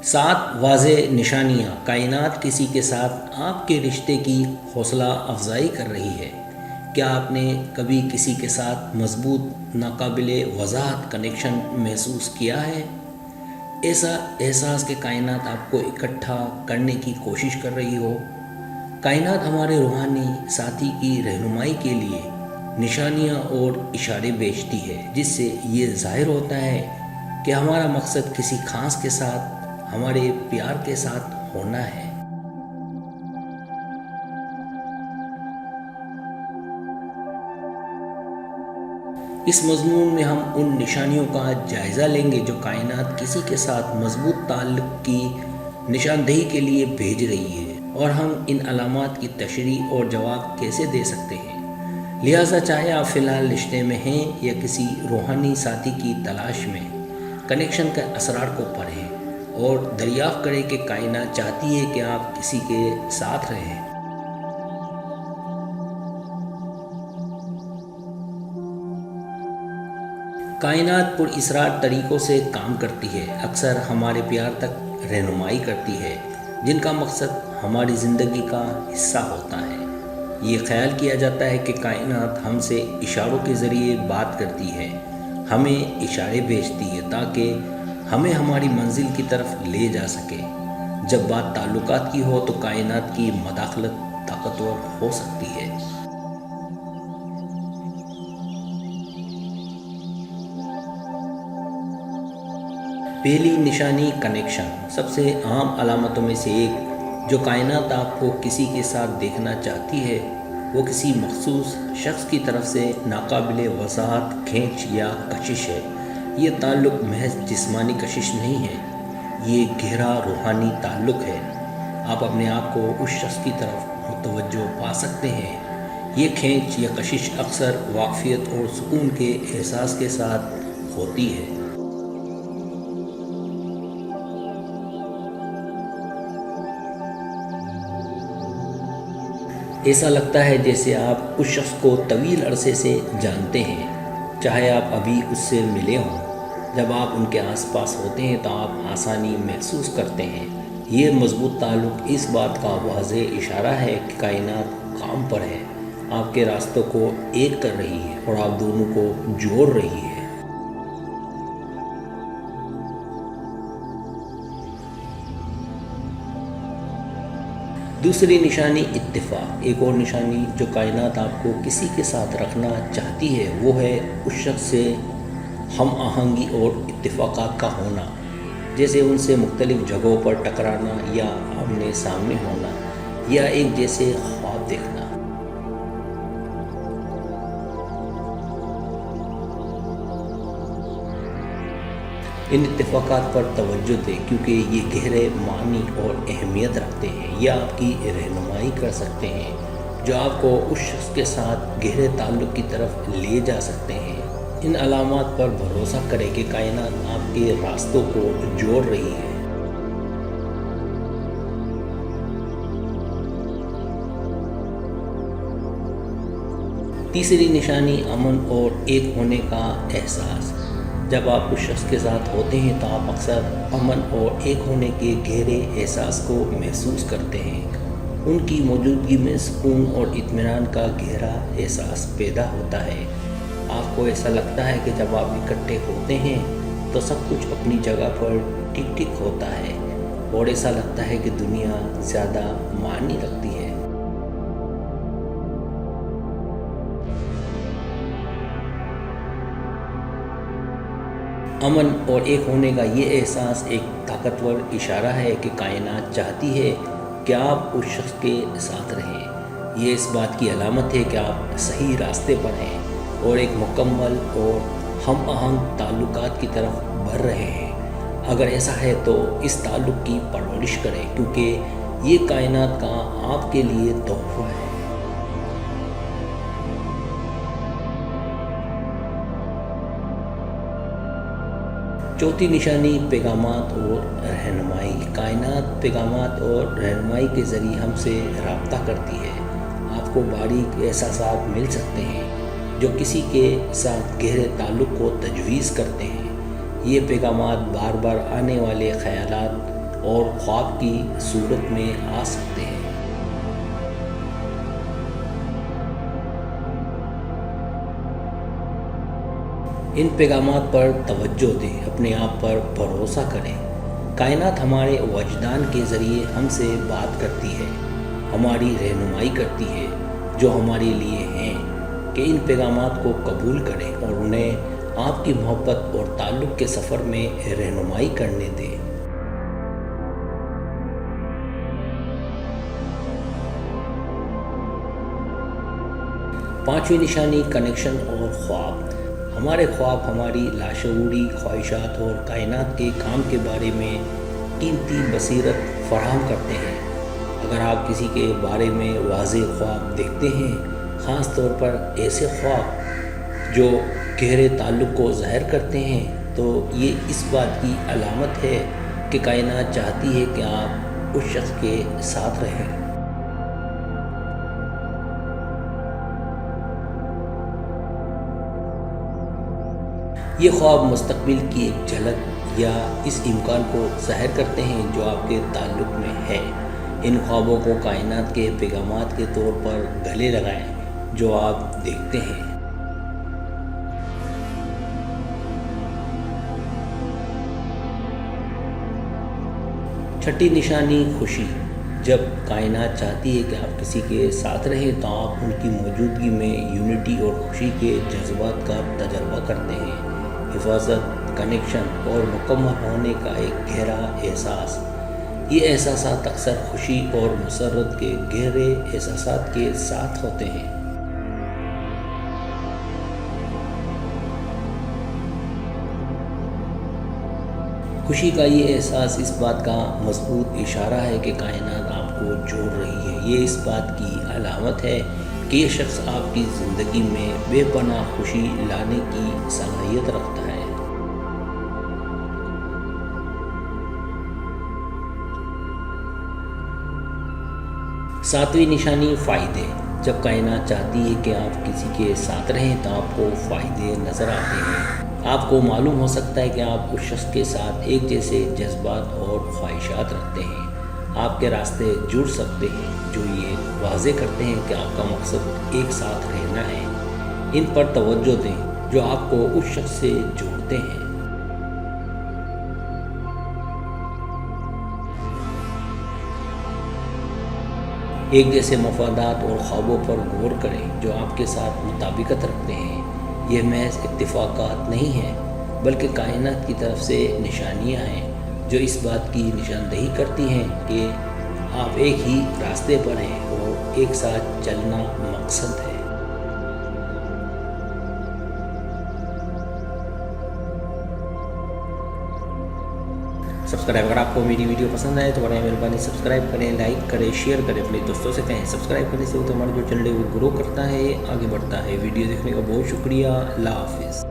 7 واضح نشانیاں کائنات کسی کے ساتھ آپ کے رشتے کی حوصلہ افزائی کر رہی ہے۔ کیا آپ نے کبھی کسی کے ساتھ مضبوط ناقابل وضاحت کنیکشن محسوس کیا ہے؟ ایسا احساس کہ کائنات آپ کو اکٹھا کرنے کی کوشش کر رہی ہو۔ کائنات ہمارے روحانی ساتھی کی رہنمائی کے لیے نشانیاں اور اشارے بھیجتی ہے، جس سے یہ ظاہر ہوتا ہے کہ ہمارا مقصد کسی خاص کے ساتھ ہمارے پیار کے ساتھ ہونا ہے۔ اس مضمون میں ہم ان نشانیوں کا جائزہ لیں گے جو کائنات کسی کے ساتھ مضبوط تعلق کی نشاندہی کے لیے بھیج رہی ہے، اور ہم ان علامات کی تشریح اور جواب کیسے دے سکتے ہیں۔ لہٰذا چاہے آپ فی الحال رشتے میں ہیں یا کسی روحانی ساتھی کی تلاش میں، کنیکشن کے اسرار کو پڑھیں اور دریافت کریں کہ کائنات چاہتی ہے کہ آپ کسی کے ساتھ رہیں۔ کائنات پر اسرار طریقوں سے کام کرتی ہے، اکثر ہمارے پیار تک رہنمائی کرتی ہے، جن کا مقصد ہماری زندگی کا حصہ ہوتا ہے۔ یہ خیال کیا جاتا ہے کہ کائنات ہم سے اشاروں کے ذریعے بات کرتی ہے، ہمیں اشارے بھیجتی ہے تاکہ ہمیں ہماری منزل کی طرف لے جا سکے۔ جب بات تعلقات کی ہو تو کائنات کی مداخلت طاقتور ہو سکتی ہے۔ پہلی نشانی کنیکشن۔ سب سے عام علامتوں میں سے ایک جو کائنات آپ کو کسی کے ساتھ دیکھنا چاہتی ہے، وہ کسی مخصوص شخص کی طرف سے ناقابل وضاحت کھینچ یا کشش ہے۔ یہ تعلق محض جسمانی کشش نہیں ہے، یہ گہرا روحانی تعلق ہے۔ آپ اپنے آپ کو اس شخص کی طرف متوجہ پا سکتے ہیں۔ یہ کھینچ یا کشش اکثر واقفیت اور سکون کے احساس کے ساتھ ہوتی ہے۔ ایسا لگتا ہے جیسے آپ اس شخص کو طویل عرصے سے جانتے ہیں، چاہے آپ ابھی اس سے ملے ہوں۔ جب آپ ان کے آس پاس ہوتے ہیں تو آپ آسانی محسوس کرتے ہیں۔ یہ مضبوط تعلق اس بات کا واضح اشارہ ہے کہ کائنات کام پر ہے، آپ کے راستوں کو ایک کر رہی ہے اور آپ دونوں کو جوڑ رہی ہے۔ دوسری نشانی اتفاق۔ ایک اور نشانی جو کائنات آپ کو کسی کے ساتھ رکھنا چاہتی ہے وہ ہے اس شخص سے ہم آہنگی اور اتفاقات کا ہونا، جیسے ان سے مختلف جگہوں پر ٹکرانا یا آمنے سامنے ہونا یا ایک جیسے خواب دیکھنا۔ ان اتفاقات پر توجہ دیں کیونکہ یہ گہرے معنی اور اہمیت رکھتے ہیں۔ یہ آپ کی رہنمائی کر سکتے ہیں جو آپ کو اس شخص کے ساتھ گہرے تعلق کی طرف لے جا سکتے ہیں۔ ان علامات پر بھروسہ کریں کہ کائنات آپ کے راستوں کو جوڑ رہی ہے۔ تیسری نشانی امن اور ایک ہونے کا احساس۔ جب آپ اس شخص کے ساتھ ہوتے ہیں تو آپ اکثر امن اور ایک ہونے کے گہرے احساس کو محسوس کرتے ہیں۔ ان کی موجودگی میں سکون اور اطمینان کا گہرا احساس پیدا ہوتا ہے۔ آپ کو ایسا لگتا ہے کہ جب آپ اکٹھے ہوتے ہیں تو سب کچھ اپنی جگہ پر ٹک ٹک ہوتا ہے اور ایسا لگتا ہے کہ دنیا زیادہ معنی رکھتی ہے۔ امن اور ایک ہونے کا یہ احساس ایک طاقتور اشارہ ہے کہ کائنات چاہتی ہے کہ آپ اس شخص کے ساتھ رہیں۔ یہ اس بات کی علامت ہے کہ آپ صحیح راستے پر ہیں اور ایک مکمل اور ہم آہنگ تعلقات کی طرف بڑھ رہے ہیں۔ اگر ایسا ہے تو اس تعلق کی پرورش کریں کیونکہ یہ کائنات کا آپ کے لیے تحفہ ہے۔ چوتھی نشانی پیغامات اور رہنمائی۔ کائنات پیغامات اور رہنمائی کے ذریعے ہم سے رابطہ کرتی ہے۔ آپ کو باریک احساسات مل سکتے ہیں جو کسی کے ساتھ گہرے تعلق کو تجویز کرتے ہیں۔ یہ پیغامات بار بار آنے والے خیالات، اور خواب کی صورت میں آ سکتے ہیں۔ ان پیغامات پر توجہ دیں، اپنے آپ پر بھروسہ کریں۔ کائنات ہمارے وجدان کے ذریعے ہم سے بات کرتی ہے، ہماری رہنمائی کرتی ہے، جو ہمارے لیے ہیں کہ ان پیغامات کو قبول کریں اور انہیں آپ کی محبت اور تعلق کے سفر میں رہنمائی کرنے دیں۔ پانچویں نشانی کنیکشن اور خواب۔ ہمارے خواب ہماری لاشعوری خواہشات اور کائنات کے کام کے بارے میں قیمتی بصیرت فراہم کرتے ہیں۔ اگر آپ کسی کے بارے میں واضح خواب دیکھتے ہیں، خاص طور پر ایسے خواب جو گہرے تعلق کو ظاہر کرتے ہیں، تو یہ اس بات کی علامت ہے کہ کائنات چاہتی ہے کہ آپ اس شخص کے ساتھ رہیں۔ یہ خواب مستقبل کی ایک جھلک یا اس امکان کو ظاہر کرتے ہیں جو آپ کے تعلق میں ہے۔ ان خوابوں کو کائنات کے پیغامات کے طور پر گلے لگائیں جو آپ دیکھتے ہیں۔ چھٹی نشانی خوشی۔ جب کائنات چاہتی ہے کہ آپ کسی کے ساتھ رہیں تو آپ ان کی موجودگی میں یونٹی اور خوشی کے جذبات کا تجربہ کرتے ہیں۔ حفاظت، کنیکشن اور مکمل ہونے کا ایک گہرا احساس۔ یہ احساسات اکثر خوشی اور مسرت کے گہرے احساسات کے ساتھ ہوتے ہیں۔ خوشی کا یہ احساس اس بات کا مضبوط اشارہ ہے کہ کائنات آپ کو جوڑ رہی ہے۔ یہ اس بات کی علامت ہے کہ یہ شخص آپ کی زندگی میں بے پناہ خوشی لانے کی صلاحیت رکھتا ہے۔ ساتویں نشانی فائدے۔ جب کائنات چاہتی ہے کہ آپ کسی کے ساتھ رہیں تو آپ کو فائدے نظر آتے ہیں۔ آپ کو معلوم ہو سکتا ہے کہ آپ اس شخص کے ساتھ ایک جیسے جذبات اور خواہشات رکھتے ہیں۔ آپ کے راستے جڑ سکتے ہیں جو یہ واضح کرتے ہیں کہ آپ کا مقصد ایک ساتھ رہنا ہے۔ ان پر توجہ دیں جو آپ کو اس شخص سے جوڑتے ہیں۔ ایک جیسے مفادات اور خوابوں پر غور کریں جو آپ کے ساتھ مطابقت رکھتے ہیں۔ یہ محض اتفاقات نہیں ہیں بلکہ کائنات کی طرف سے نشانیاں ہیں جو اس بات کی نشاندہی کرتی ہیں کہ آپ ایک ہی راستے پر ہیں اور ایک ساتھ چلنا مقصد ہے۔ سبسکرائب، اگر آپ کو میری ویڈیو پسند آئے تو برائے مہربانی سبسکرائب کریں، لائک کریں، شیئر کریں، اپنے دوستوں سے کہیں۔ سبسکرائب کرنے سے تو ہمارا جو چینل ہے وہ گرو کرتا ہے، آگے بڑھتا ہے۔ ویڈیو دیکھنے کا بہت شکریہ۔ اللہ حافظ۔